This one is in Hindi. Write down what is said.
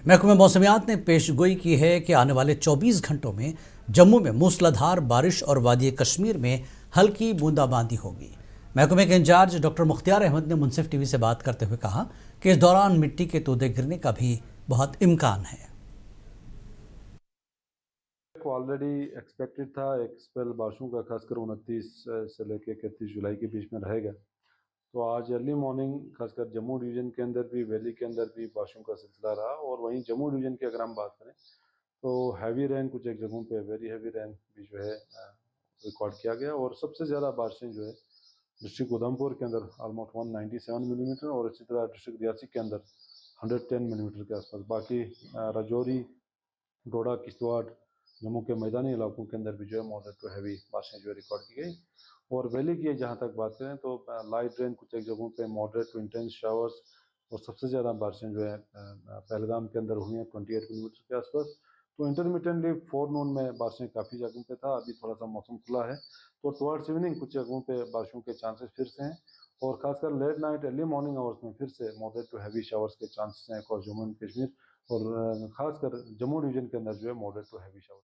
महकमे मौसमियात ने पेशगोई की है कि आने वाले 24 घंटों में जम्मू में मूसलाधार बारिश और वादी कश्मीर में हल्की बूंदाबांदी होगी। महकमे के इंचार्ज डॉक्टर मुख्तियार अहमद ने मुंसिफ टीवी से बात करते हुए कहा कि इस दौरान मिट्टी के तोदे गिरने का भी बहुत इम्कान है। ऑलरेडी एक्सपेक्टेड था एक स्पेल बारिशों का, खासकर 29 से लेकर 31 जुलाई के बीच में रहेगा। तो आज अर्ली मॉर्निंग खासकर जम्मू डिवीज़न के अंदर भी, वैली के अंदर भी बारिशों का सिलसिला रहा। और वहीं जम्मू डिवीज़न की अगर हम बात करें तो हैवी रेन, कुछ एक जगहों पे वेरी हैवी रेन भी जो है रिकॉर्ड किया गया। और सबसे ज़्यादा बारिशें जो है डिस्ट्रिक्ट उधमपुर के अंदर ऑलमोस्ट 197 मिलीमीटर, और इसी तरह डिस्ट्रिक्ट रियासी के अंदर 110 मिलीमीटर के आसपास। बाकी राजौरी, डोडा, किश्तवाड़, जम्मू के मैदानी इलाकों के अंदर भी जो है मॉडरेट टू हैवी बारिशें जो है रिकॉर्ड की गई। और वैली की जहाँ तक बात करें तो लाइट रेन, कुछ एक जगहों पे मॉडरेट टू इंटेंस शावर्स, और सबसे ज़्यादा बारिशें जो है पहलगाम के अंदर हुई हैं 28 मिलीमीटर के आसपास। तो इंटरमीडियटली फोरनून में बारिशें काफ़ी जगहों पे था। अभी थोड़ा सा मौसम खुला है तो टुवर्ड्स इवनिंग कुछ जगहों पे बारिशों के चांसेस फिर से हैं। और खासकर late night, early morning hours में फिर से मॉडरेट टू हैवी शावर्स के चांसेस हैं अक्रॉस जम्मू एंड कश्मीर। और खासकर जम्मू डिवीजन के अंदर जो है मॉडरेट टू हैवी शावर।